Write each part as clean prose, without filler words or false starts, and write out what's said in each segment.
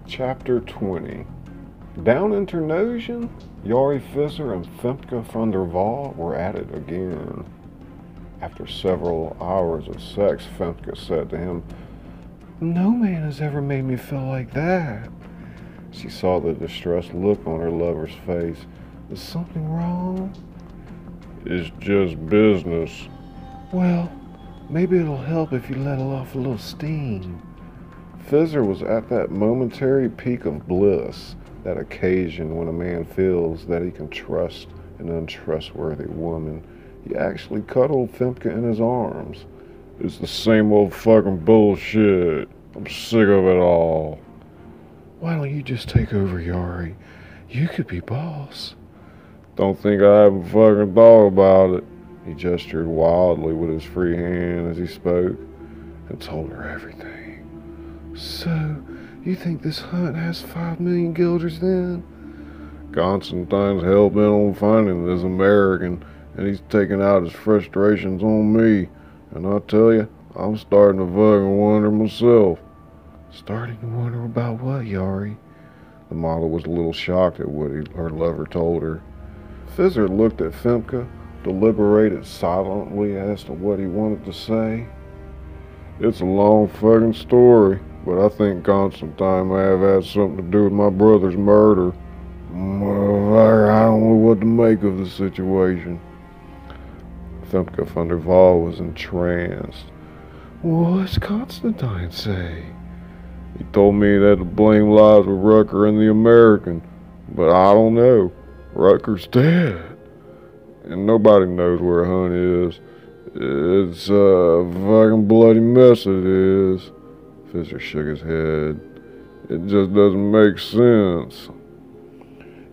Chapter 20. Down in Ternosian, Jari Visser and Femke van der Waal were at it again. After several hours of sex, Femke said to him, "No man has ever made me feel like that." She saw the distressed look on her lover's face. "Is something wrong?" "It's just business." "Well, maybe it'll help if you let off a little steam." Visser was at that momentary peak of bliss, that occasion when a man feels that he can trust an untrustworthy woman. He actually cuddled Femke in his arms. "It's the same old fucking bullshit. I'm sick of it all." "Why don't you just take over, Jari? You could be boss." "Don't think I haven't fucking thought about it." He gestured wildly with his free hand as he spoke and told her everything. "So, you think this hunt has 5 million guilders then?" "Constantine's hell-bent on finding this American, and he's taking out his frustrations on me. And I tell you, I'm starting to fucking wonder myself." "Starting to wonder about what, Jari?" The model was a little shocked at what her lover told her. Visser looked at Femke, deliberated silently as to what he wanted to say. "It's a long fucking story, but I think Constantine may have had something to do with my brother's murder. Motherfucker, I don't know what to make of the situation." Femke van der Waal was entranced. "What's Constantine say?" "He told me that the blame lies with Rucker and the American, but I don't know. Rucker's dead, and nobody knows where Hunt is. It's a fucking bloody mess, it is." Visser shook his head. "It just doesn't make sense."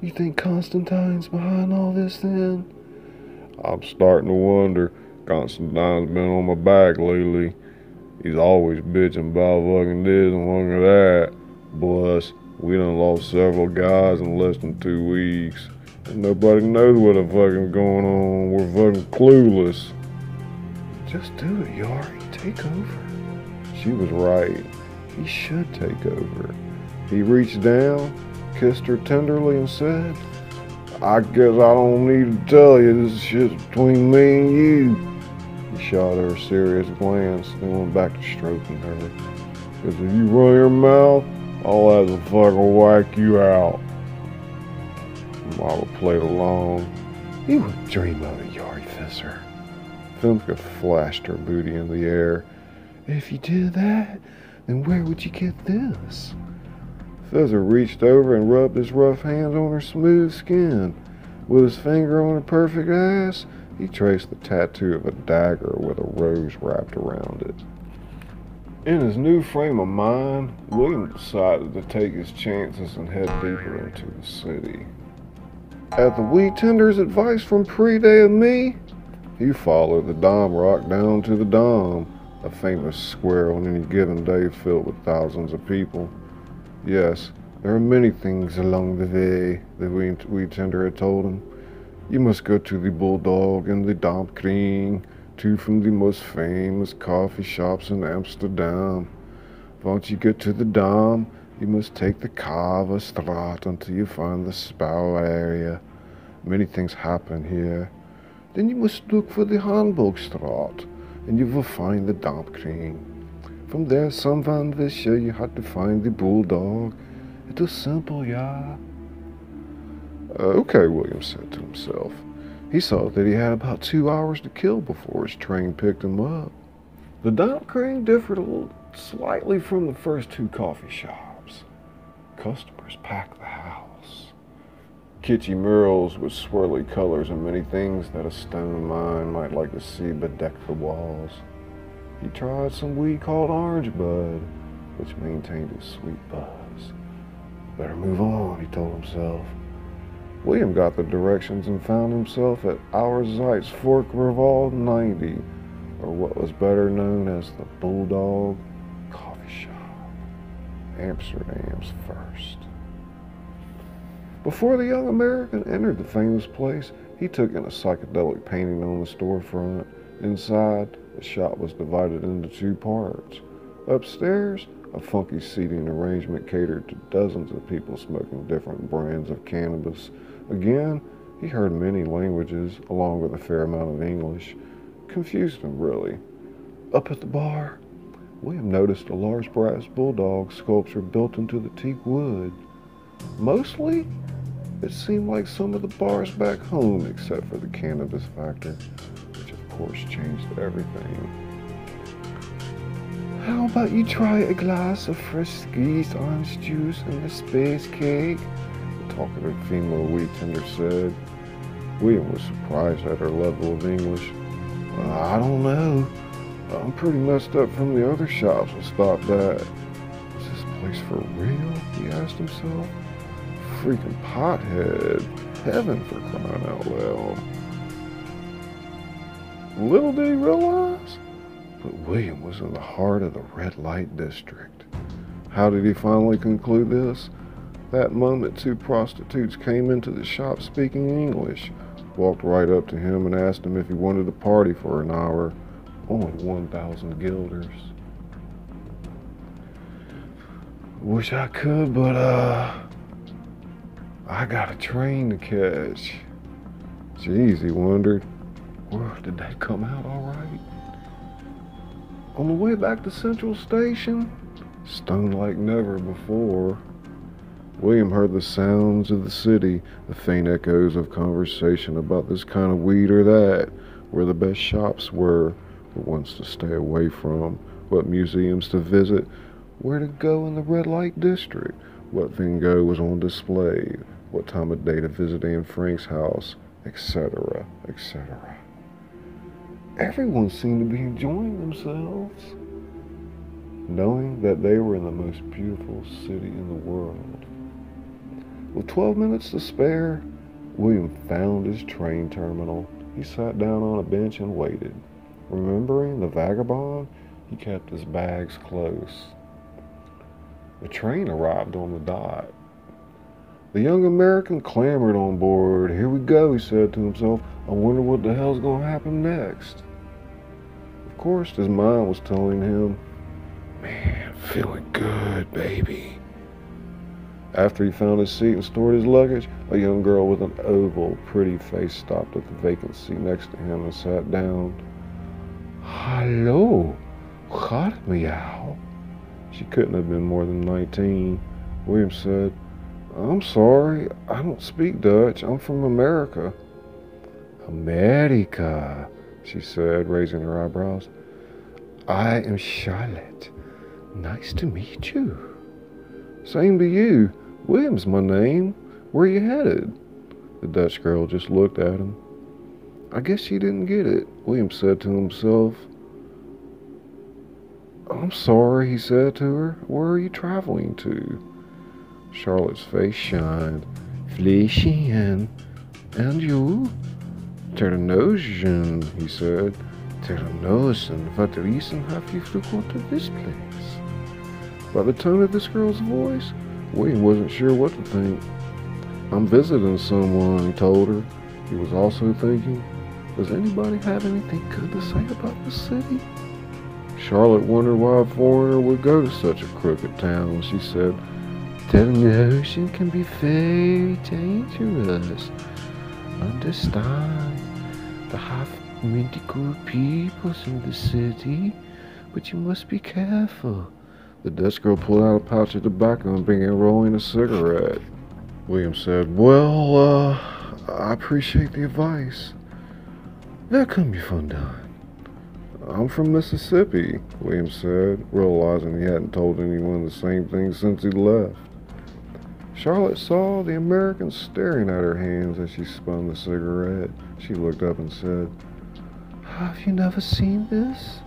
"You think Constantine's behind all this then?" "I'm starting to wonder. Constantine's been on my back lately. He's always bitching about fucking this and fucking that. Plus, we done lost several guys in less than 2 weeks. And nobody knows what the fucking's going on. We're fucking clueless." "Just do it, Jari. Take over." She was right. He should take over. He reached down, kissed her tenderly, and said, "I guess I don't need to tell you, this shit's between me and you." He shot her a serious glance, then went back to stroking her. "Because if you run your mouth, I'll have to fucking whack you out." Mama played along. "You would dream of it, Jari Visser." Femke flashed her booty in the air. "If you did that, then where would you get this?" Visser reached over and rubbed his rough hands on her smooth skin. With his finger on her perfect ass, he traced the tattoo of a dagger with a rose wrapped around it. In his new frame of mind, William decided to take his chances and head deeper into the city. At the wheat tender's advice from pre-day of me, he followed the Dom Rock down to the Dom, a famous square on any given day filled with thousands of people. Yes, there are many things along the way, the wheat tender had told him. You must go to the Bulldog and the Domkring, two from the most famous coffee shops in Amsterdam. Once you get to the Dom, you must take the Kaverstraat until you find the Spouw area. Many things happen here. Then you must look for the Handboogstraat, and you will find the Domkring. From there, some van Visser, you had to find the Bulldog. It was simple, yeah. Okay, William said to himself. He saw that he had about 2 hours to kill before his train picked him up. The Domkring differed slightly from the first 2 coffee shops. Customers packed the house. Kitschy murals with swirly colors and many things that a stone mind might like to see bedecked the walls. He tried some weed called orange bud, which maintained his sweet buzz. Better move on, he told himself. William got the directions and found himself at Auerzijds Forkreval 90, or what was better known as the Bulldog Coffee Shop, Amsterdam's first. Before the young American entered the famous place, he took in a psychedelic painting on the storefront. Inside, the shop was divided into 2 parts. Upstairs, A funky seating arrangement catered to dozens of people smoking different brands of cannabis. Again, he heard many languages, along with a fair amount of English. Confused him, really. Up at the bar, William noticed a large brass bulldog sculpture built into the teak wood. Mostly, it seemed like some of the bars back home, except for the cannabis factor, which of course changed everything. How about you try a glass of fresh squeezed orange juice and a space cake? The talkative female wheat tender said. William was surprised at her level of English. I don't know. I'm pretty messed up from the other shops we stopped at. Is this place for real? He asked himself. Freaking pothead. Heaven, for crying out loud. Little did he realize, but William was in the heart of the red light district. How did he finally conclude this? That moment, two prostitutes came into the shop speaking English, walked right up to him and asked him if he wanted to party for an hour. Only 1,000 guilders. Wish I could, but I got a train to catch. Geez, he wondered, well, did that come out all right? On the way back to Central Station, stoned like never before, William heard the sounds of the city, the faint echoes of conversation about this kind of weed or that, where the best shops were, what ones to stay away from, what museums to visit, where to go in the red light district, what Vingo was on display, what time of day to visit Anne Frank's house, etc., etc. Everyone seemed to be enjoying themselves, knowing that they were in the most beautiful city in the world. With 12 minutes to spare, William found his train terminal. He sat down on a bench and waited. Remembering the vagabond, he kept his bags close. The train arrived on the dot. The young American clambered on board. Here we go, he said to himself. I wonder what the hell's going to happen next. Of course, his mind was telling him, man, feeling good, baby. After he found his seat and stored his luggage, a young girl with an oval, pretty face stopped at the vacant seat next to him and sat down. Hello, God meow. She couldn't have been more than 19. William said, I'm sorry, I don't speak Dutch. I'm from America. America, she said, raising her eyebrows. I am Charlotte. Nice to meet you. Same to you. William's my name. Where you headed? The Dutch girl just looked at him. I guess she didn't get it, William said to himself. I'm sorry, he said to her. Where are you traveling to? Charlotte's face shined. Fleischen. And you? Ternosen, he said. Ternosen, what reason have you to go to this place? By the tone of this girl's voice, William wasn't sure what to think. I'm visiting someone, he told her. He was also thinking, does anybody have anything good to say about the city? Charlotte wondered why a foreigner would go to such a crooked town. She said, Ternosen can be very dangerous. Understand, they have many good people in the city, but you must be careful. The Dutch girl pulled out a pouch of tobacco and began rolling a cigarette. William said, well, I appreciate the advice. Where come you from, Don? I'm from Mississippi, William said, realizing he hadn't told anyone the same thing since he left. Charlotte saw the American staring at her hands as she spun the cigarette. She looked up and said, have you never seen this?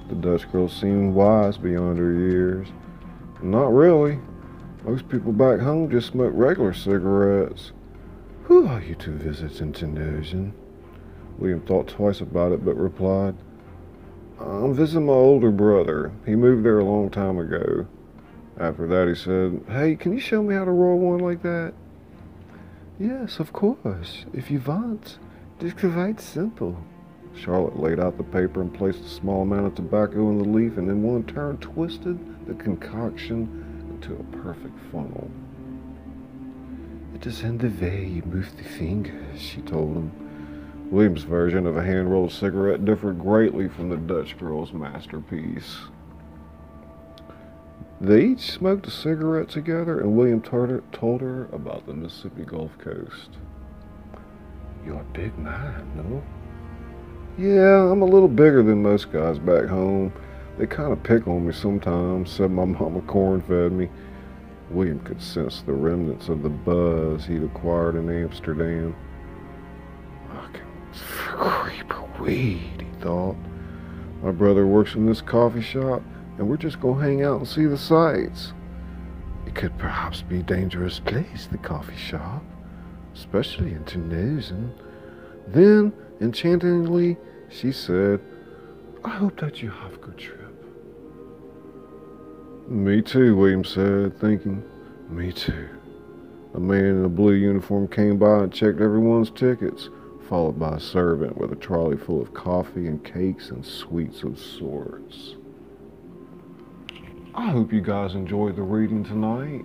The Dutch girl seemed wise beyond her years. Not really. Most people back home just smoke regular cigarettes. Who are you to visit in Ternosen? William thought twice about it, but replied, I'm visiting my older brother. He moved there a long time ago. After that, he said, hey, can you show me how to roll one like that? Yes, of course, if you want. It's quite simple. Charlotte laid out the paper and placed a small amount of tobacco in the leaf, and in one turn twisted the concoction into a perfect funnel. "It is in the way you move the fingers," she told him. William's version of a hand-rolled cigarette differed greatly from the Dutch girl's masterpiece. They each smoked a cigarette together, and William told her about the Mississippi Gulf Coast. "You're a big man, no?" "Yeah, I'm a little bigger than most guys back home. They kind of pick on me sometimes," said my mama corn-fed me. William could sense the remnants of the buzz he'd acquired in Amsterdam. "I can creep weed," he thought. "My brother works in this coffee shop, and we're just going to hang out and see the sights. It could perhaps be a dangerous place, the coffee shop, especially in Terneuzen." Then, enchantingly, she said, "I hope that you have a good trip." "Me too," William said, thinking. "Me too." A man in a blue uniform came by and checked everyone's tickets, followed by a servant with a trolley full of coffee and cakes and sweets of sorts. I hope you guys enjoyed the reading tonight.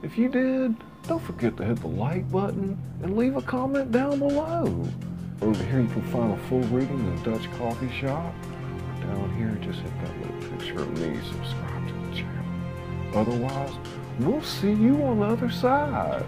If you did, don't forget to hit the like button and leave a comment down below. Over here you can find a full reading in the Dutch coffee shop. Or down here, just hit that little picture of me, subscribe to the channel. Otherwise, we'll see you on the other side.